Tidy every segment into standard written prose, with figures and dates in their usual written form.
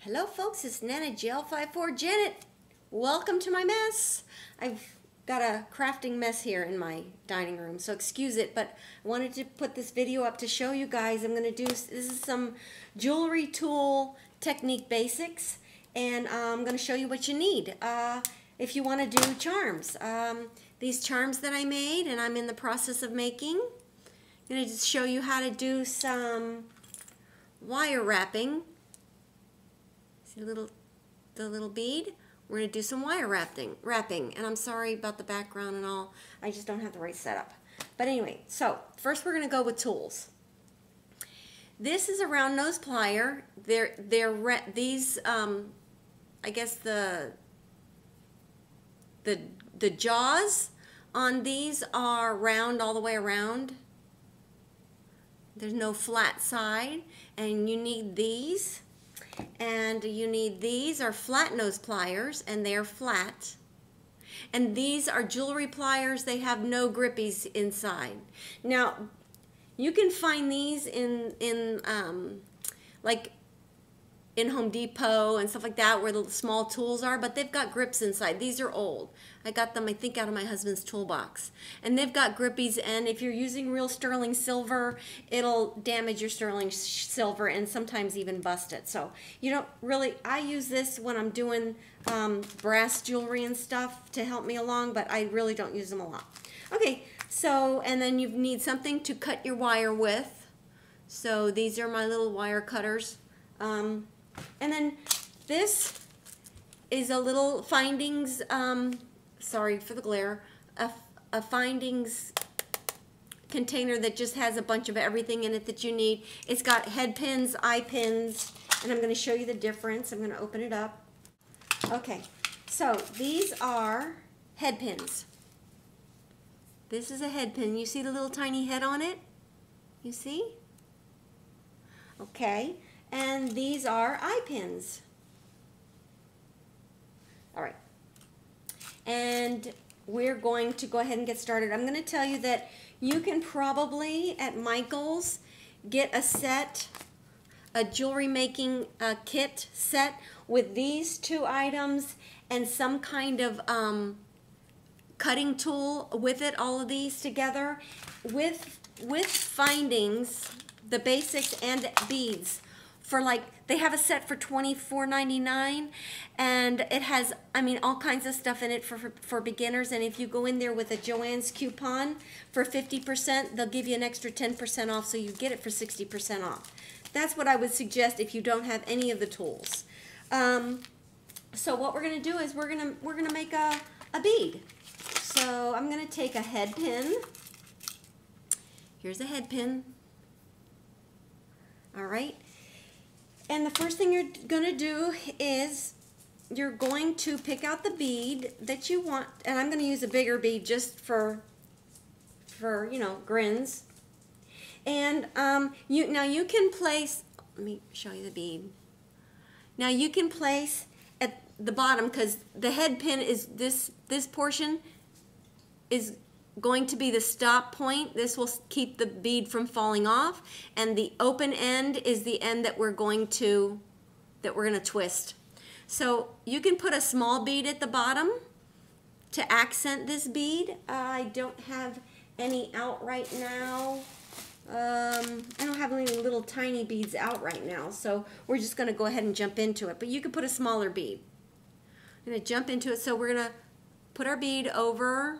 Hello folks, it's Nana GL54 Janet. Welcome to my mess. I've got a crafting mess here in my dining room, so excuse it, but I wanted to put this video up to show you guys. This is some jewelry tool technique basics, and I'm going to show you what you need if you want to do charms. These charms that I made and I'm in the process of making, I'm going to just show you how to do some wire wrapping. See the little bead? We're going to do some wire wrapping, and I'm sorry about the background and all. I just don't have the right setup. But anyway, so first we're going to go with tools. This is a round nose plier. These I guess the jaws on these are round all the way around. There's no flat side, and you need these. And you need these are flat nose pliers, and they're flat. And these are jewelry pliers. They have no grippies inside. Now, you can find these in Home Depot and stuff like that, where the small tools are, but they've got grips inside. These are old. I got them, I think, out of my husband's toolbox. And they've got grippies, and if you're using real sterling silver, it'll damage your sterling silver and sometimes even bust it. So you don't really, I use this when I'm doing brass jewelry and stuff to help me along, but I really don't use them a lot. Okay, so, and then you need something to cut your wire with. So these are my little wire cutters. And then this is a little findings, sorry for the glare, a findings container that just has a bunch of everything in it that you need. It's got head pins, eye pins, and I'm going to show you the difference. I'm going to open it up. Okay, so these are head pins. This is a head pin. You see the little tiny head on it? You see? Okay. And these are eye pins. All right. And we're going to go ahead and get started. I'm going to tell you that you can probably at Michael's get a jewelry making kit set with these two items and some kind of cutting tool with it, all of these together with findings, the basics and beads. For they have a set for $24.99, and it has, I mean, all kinds of stuff in it for beginners. And if you go in there with a Joann's coupon for 50%, they'll give you an extra 10% off, so you get it for 60% off. That's what I would suggest if you don't have any of the tools. So what we're gonna do is we're gonna make a bead. So I'm gonna take a head pin. Here's a head pin. All right. And the first thing you're going to do is you're going to pick out the bead that you want. And I'm going to use a bigger bead just for you know, grins. And now you can place, let me show you the bead. Now you can place at the bottom, because the head pin is this portion is going to be the stop point. This will keep the bead from falling off, and the open end is the end that we're going to twist. So you can put a small bead at the bottom to accent this bead. I don't have any out right now. I don't have any little tiny beads out right now, so we're just going to go ahead and jump into it. But you could put a smaller bead. I'm going to jump into it. So we're going to put our bead over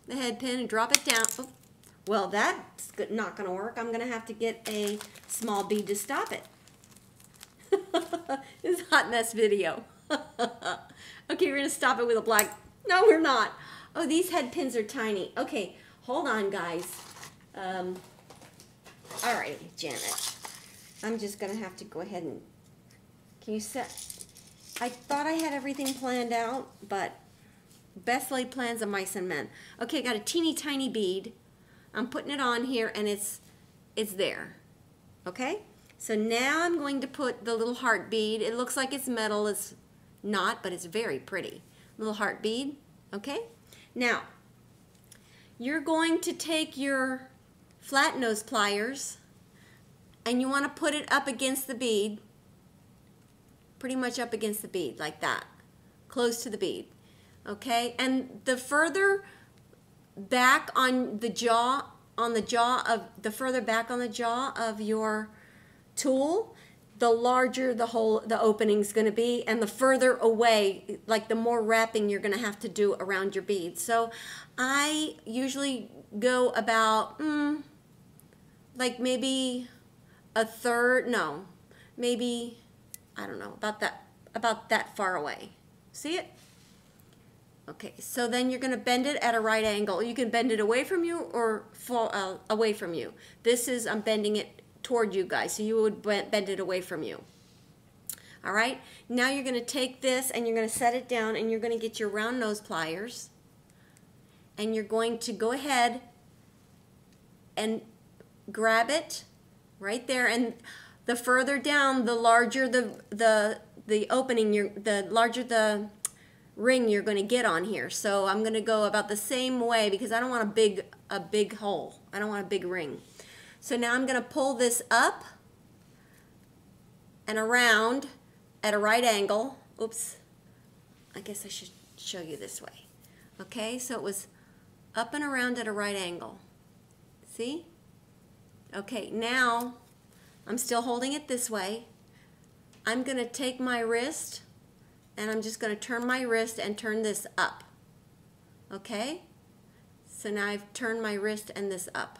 the head pin and drop it down. Oh, well, that's not going to work. I'm going to have to get a small bead to stop it. This is a hot mess video. Okay, we're going to stop it with a black. No, we're not. Oh, these head pins are tiny. Okay, hold on, guys. All right, Janet. I'm just going to have to go ahead and... Can you set... I thought I had everything planned out, but... Best laid plans of mice and men. Okay, I got a teeny tiny bead. I'm putting it on here, and it's there. Okay? So now I'm going to put the little heart bead. It looks like it's metal. It's not, but it's very pretty. Little heart bead. Okay? Now, you're going to take your flat nose pliers, and you want to put it up against the bead. pretty much up against the bead like that, close to the bead. Okay, and the further back on the jaw, the further back on the jaw of your tool, the larger the opening's going to be, and the further away, like the more wrapping you're going to have to do around your beads. So I usually go about like maybe a third, no, maybe, I don't know, about that far away. See it? Okay, so then you're going to bend it at a right angle. You can bend it away from you or fall away from you. This is, I'm bending it toward you guys, so you would bend it away from you. All right, now you're going to take this and you're going to set it down, and you're going to get your round nose pliers, and you're going to go ahead and grab it right there, and the further down, the larger the opening, the larger the ring you're going to get on here. So I'm going to go about the same way because I don't want a big hole. I don't want a big ring. So now I'm going to pull this up and around at a right angle. Oops. I guess I should show you this way. Okay, so it was up and around at a right angle. See? Okay, now I'm still holding it this way. I'm going to take my wrist and I'm just going to turn my wrist and turn this up. Okay? So now I've turned my wrist and this up.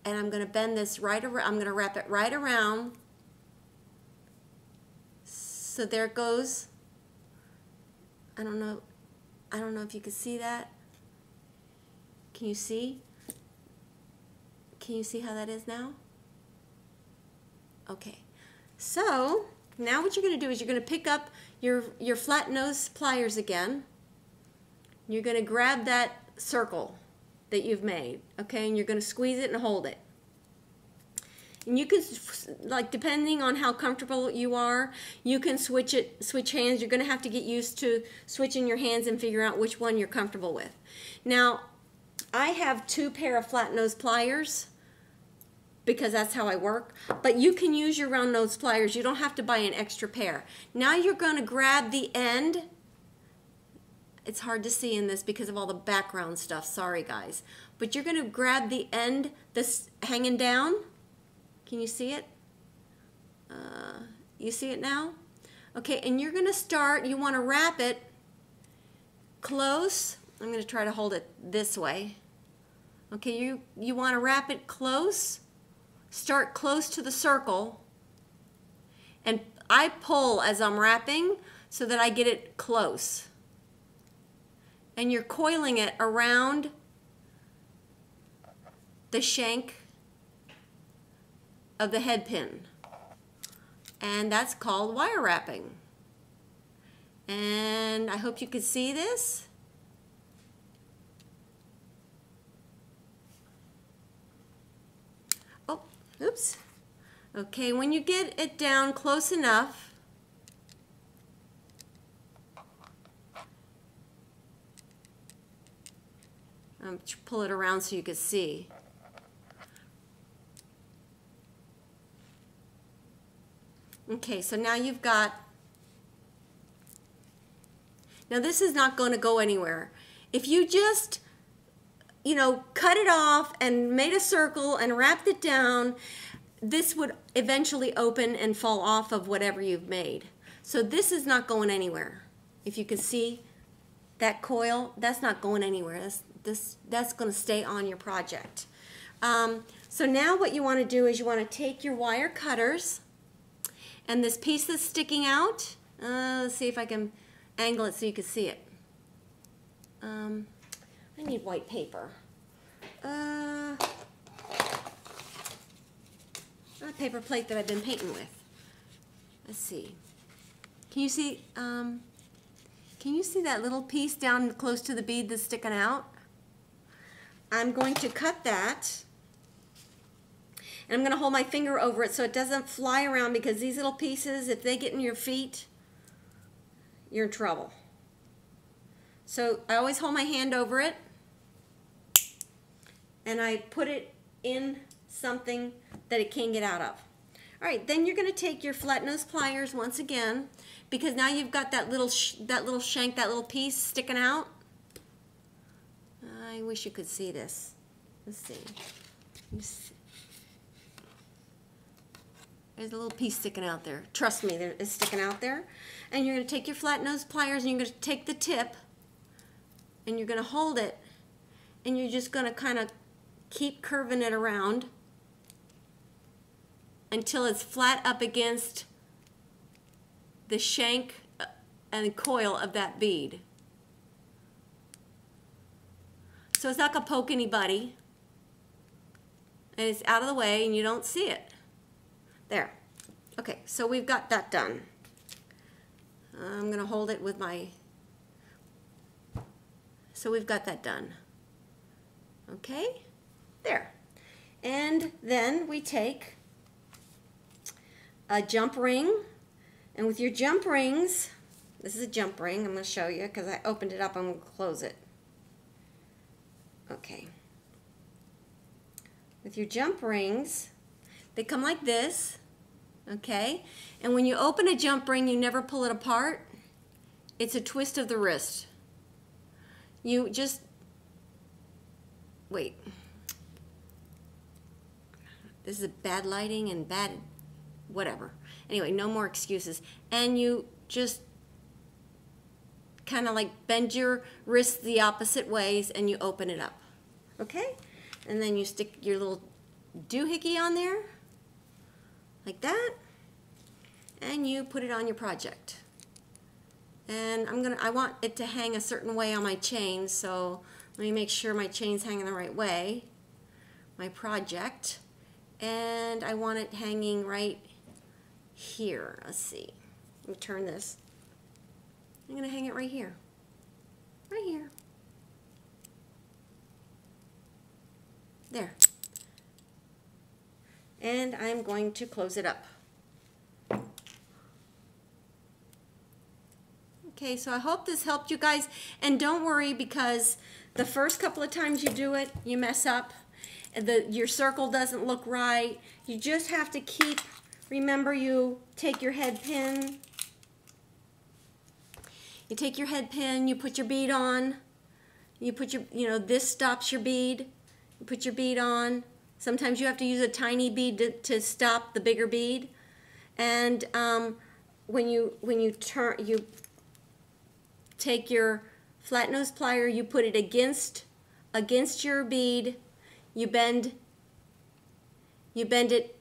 And I'm going to bend this right around. I'm going to wrap it right around. So there it goes. I don't know if you can see that. Can you see? Can you see how that is now? Okay. So now what you're going to do is you're going to pick up your flat nose pliers again. You're going to grab that circle that you've made, okay, and you're going to squeeze it and hold it. And you can, like, depending on how comfortable you are, you can switch hands. You're going to have to get used to switching your hands and figure out which one you're comfortable with. Now, I have 2 pair of flat nose pliers because that's how I work, but you can use your round nose pliers. You don't have to buy an extra pair. Now you're going to grab the end. It's hard to see in this because of all the background stuff. Sorry, guys. But you're going to grab the end that's hanging down. Can you see it? You see it now? Okay, and you're going to start, you want to wrap it close. I'm going to try to hold it this way. Okay, you want to wrap it close. Start close to the circle. And I pull as I'm wrapping so that I get it close. And you're coiling it around the shank of the head pin. And that's called wire wrapping. And I hope you can see this. Oh, oops. Okay, when you get it down close enough, pull it around so you can see. Okay, so now you've got, now this is not going to go anywhere. If you just, cut it off and made a circle and wrapped it down, this would eventually open and fall off of whatever you've made. So this is not going anywhere. If you can see that coil, that's not going anywhere. That's going to stay on your project. So now what you want to do is you want to take your wire cutters and this piece that's sticking out, let's see if I can angle it so you can see it. I need white paper. A paper plate that I've been painting with. Let's see. Can you see that little piece down close to the bead that's sticking out? I'm going to cut that. And I'm going to hold my finger over it so it doesn't fly around, because these little pieces, if they get in your feet, you're in trouble. So I always hold my hand over it and I put it in something that it can't get out of. All right, then you're going to take your flat nose pliers once again, because now you've got that little shank, that little piece sticking out. I wish you could see this. Let's see. There's a little piece sticking out there. Trust me, it's sticking out there. And you're going to take your flat nose pliers and you're going to take the tip and you're going to hold it, and you're just going to kind of keep curving it around until it's flat up against the shank and coil of that bead. So it's not going to poke anybody, and it's out of the way and you don't see it. There. Okay, so we've got that done. I'm going to hold it with my... So we've got that done. Okay, there. And then we take a jump ring, and with your jump rings, this is a jump ring, I'm going to show you because I opened it up, I'm going to close it. Okay. With your jump rings, they come like this, okay? And when you open a jump ring, you never pull it apart. It's a twist of the wrist. You just, wait. This is bad lighting and bad whatever. Anyway, no more excuses. And you just kind of like bend your wrist the opposite ways and you open it up. Okay? And then you stick your little doohickey on there, like that, and you put it on your project. And I want it to hang a certain way on my chain, so let me make sure my chain's hanging the right way, my project, and I want it hanging right here. Let's see, let me turn this. I'm gonna hang it right here, right here. There. And I'm going to close it up. Okay, so I hope this helped you guys. And don't worry, because the first couple of times you do it, you mess up. Your circle doesn't look right. You just have to keep, remember, you take your head pin. You take your head pin, you put your bead on. You put your, this stops your bead. You put your bead on. Sometimes you have to use a tiny bead to stop the bigger bead. And when you take your flat nose plier, you put it against your bead. You bend it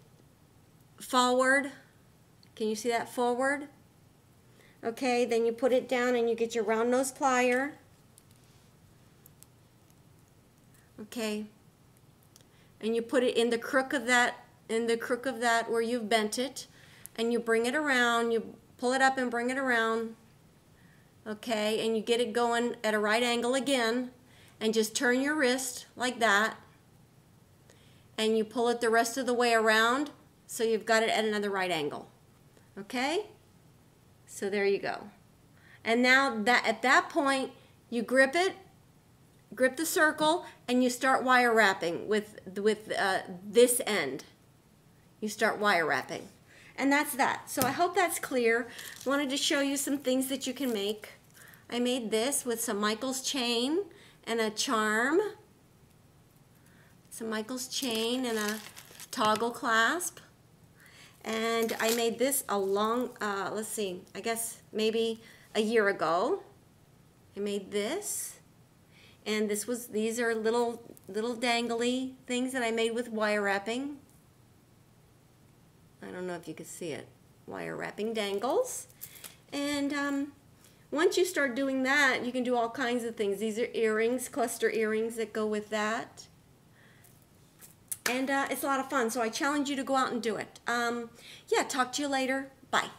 forward. Can you see that? Forward. Okay, then you put it down and you get your round nose plier. Okay. And you put it in the crook of that where you've bent it, and you bring it around, you pull it up and bring it around, okay, and you get it going at a right angle again, and just turn your wrist like that, and you pull it the rest of the way around, so you've got it at another right angle, okay? So there you go. And now at that point, you grip it, grip the circle, and you start wire wrapping with this end. You start wire wrapping. And that's that. So I hope that's clear. Wanted to show you some things that you can make. I made this with some Michael's chain and a charm. Some Michael's chain and a toggle clasp. And I made this a long, let's see, I guess maybe a year ago. I made this. And these are little dangly things that I made with wire wrapping. I don't know if you can see it. Wire wrapping dangles. And once you start doing that, you can do all kinds of things. These are earrings, cluster earrings that go with that. And it's a lot of fun, so I challenge you to go out and do it. Yeah, talk to you later. Bye.